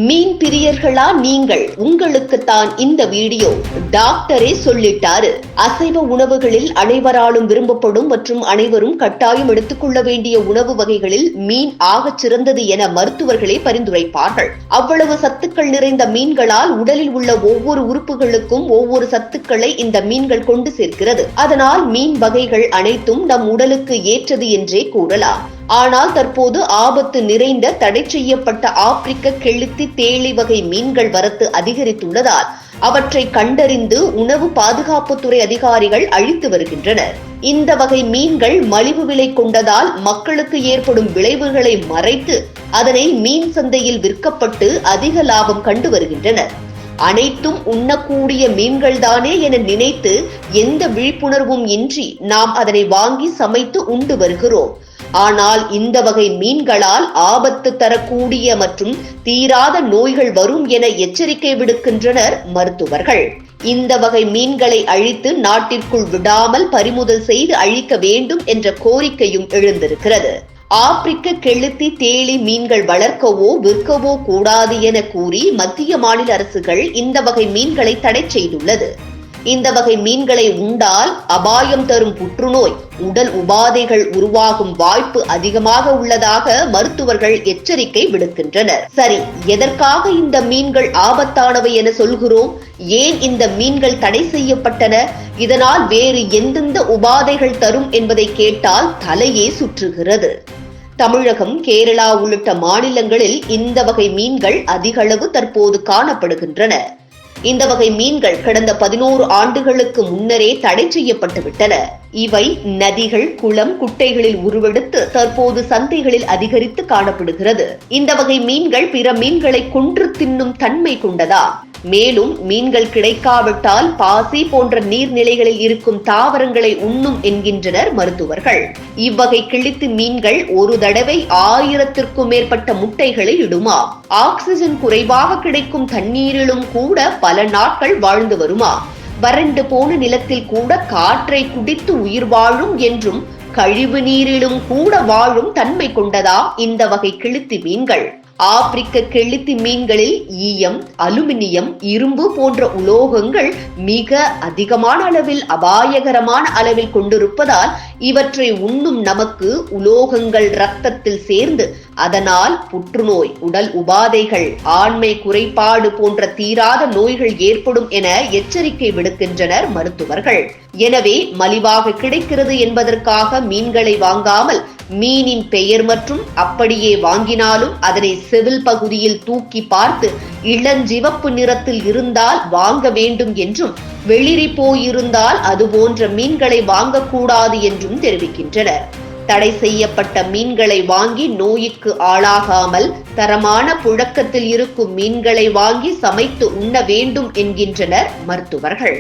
மீன் பிரியர்களா நீங்கள்? உங்களுக்குத்தான் இந்த வீடியோ. டாக்டரே சொல்லிட்டாரு. அசைவ உணவுகளில் அனைவராலும் விரும்பப்படும் மற்றும் அனைவரும் கட்டாயம் எடுத்துக்கொள்ள வேண்டிய உணவு வகைகளில் மீன் ஆகச் சிறந்தது என மருத்துவர்களே பரிந்துரைப்பார்கள். அவ்வளவு சத்துக்கள் நிறைந்த மீன்களால் உடலில் உள்ள ஒவ்வொரு உறுப்புகளுக்கும் ஒவ்வொரு சத்துக்களை இந்த மீன்கள் கொண்டு சேர்க்கிறது. அதனால் மீன் வகைகள் அனைத்தும் நம் உடலுக்கு ஏற்றது என்றே கூறலாம். ஆனால் தற்போது ஆபத்து நிறைந்த தடை செய்யப்பட்ட ஆப்பிரிக்க கெளுத்தி தேளி வகை மீன்கள் வரத்து அதிகரித்துள்ளதால் அவற்றை கண்டறிந்து உணவு பாதுகாப்புத்துறை அதிகாரிகள் அழித்து வருகின்றனர். இந்த வகை மீன்கள் மலிவு விலை கொண்டதால் மக்களுக்கு ஏற்படும் விளைவுகளை மறைத்து அதனை மீன் சந்தையில் விற்கப்பட்டு அதிக லாபம் கண்டு வருகின்றனர். அனைத்தும் உண்ணக்கூடிய மீன்கள் தானே என நினைத்து எந்த விழிப்புணர்வும் இன்றி நாம் அதனை வாங்கி சமைத்து உண்டு வருகிறோம். ஆனால் இந்த வகை மீன்களால் ஆபத்து தரக்கூடிய மற்றும் தீராத நோய்கள் வரும் என எச்சரிக்கை விடுக்கின்றனர் மருத்துவர்கள். இந்த வகை மீன்களை அழித்து நாட்டிற்குள் விடாமல் பறிமுதல் செய்து அழிக்க வேண்டும் என்ற கோரிக்கையும் எழுந்திருக்கிறது. ஆப்பிரிக்க கெளுத்தி தேளி மீன்கள் வளர்க்கவோ விற்கவோ கூடாது என கூறி மத்திய மாநில அரசுகள் இந்த வகை மீன்களை தடை செய்துள்ளது. இந்த வகை மீன்களை உண்டால் அபாயம் தரும் புற்றுநோய், உடல் உபாதைகள் உருவாகும் வாய்ப்பு அதிகமாக உள்ளதாக மருத்துவர்கள் எச்சரிக்கை விடுக்கின்றனர். சரி, எதற்காக இந்த மீன்கள் ஆபத்தானவை என சொல்கிறோம்? ஏன் இந்த மீன்கள் தடை செய்யப்பட்டன? இதனால் வேறு எந்தெந்த உபாதைகள் தரும் என்பதை கேட்டால் தலையே சுற்றுகிறது. தமிழகம், கேரளா உள்ளிட்ட மாநிலங்களில் இந்த வகை மீன்கள் அதிகளவு தற்போது காணப்படுகின்றன. இந்த வகை மீன்கள் கடந்த 11 ஆண்டுகளுக்கு முன்னரே தடை செய்யப்பட்டுவிட்டன. இவை நதிகள், குளம், குட்டைகளில் உருவெடுத்து தற்போது சந்தைகளில் அதிகரித்து காணப்படுகிறது. இந்த வகை மீன்கள் பிற மீன்களை கொன்று தின்னும் தன்மை கொண்டதா? மேலும் மீன்கள் கிடைக்காவிட்டால் பாசி போன்ற நீர்நிலைகளில் இருக்கும் தாவரங்களை உண்ணும் என்கின்றனர் மருத்துவர்கள். இவ்வகை கிழித்து மீன்கள் ஒரு தடவை 1000த்திற்கும் மேற்பட்ட முட்டைகளை இடுமா? ஆக்சிஜன் குறைவாக கிடைக்கும் தண்ணீரிலும் கூட பல நாட்கள் வாழ்ந்து வருமா? வறண்டு போன நிலத்தில் கூட காற்றை குடித்து உயிர் வாழும் என்றும் கழிவு நீரிலும் கூட வாழும் தன்மை கொண்டதா இந்த வகை கிழித்து மீன்கள்? ஆப்பிரிக்க கெளுத்தி மீன்களில் ஈயம், அலுமினியம், இரும்பு போன்ற உலோகங்கள் மிக அதிகமான அளவில் அபாயகரமான அளவில் கொண்டிருப்பதால் இவற்றை உண்ணும் நமக்கு உலோகங்கள் இரத்தத்தில் சேர்ந்து அதனால் புற்றுநோய், உடல் உபாதைகள், ஆண்மை குறைபாடு போன்ற தீராத நோய்கள் ஏற்படும் என எச்சரிக்கை விடுக்கின்றனர் மருத்துவர்கள். எனவே மலிவாக கிடைக்கிறது என்பதற்காக மீன்களை வாங்காமல் மீனின் பெயர் மற்றும் அப்படியே வாங்கினாலும் அதனை செவில் பகுதியில் தூக்கி பார்த்து இளஞ்சிவப்பு நிறத்தில் இருந்தால் வாங்க வேண்டும் என்றும், வெளிரி போயிருந்தால் அது போன்ற மீன்களை வாங்கக்கூடாது என்றும் தெரிவிக்கின்றனர். தடை செய்யப்பட்ட மீன்களை வாங்கி நோய்க்கு ஆளாகாமல் தரமான புழக்கத்தில் இருக்கும் மீன்களை வாங்கி சமைத்து உண்ண வேண்டும் என்கின்றனர் மருத்துவர்கள்.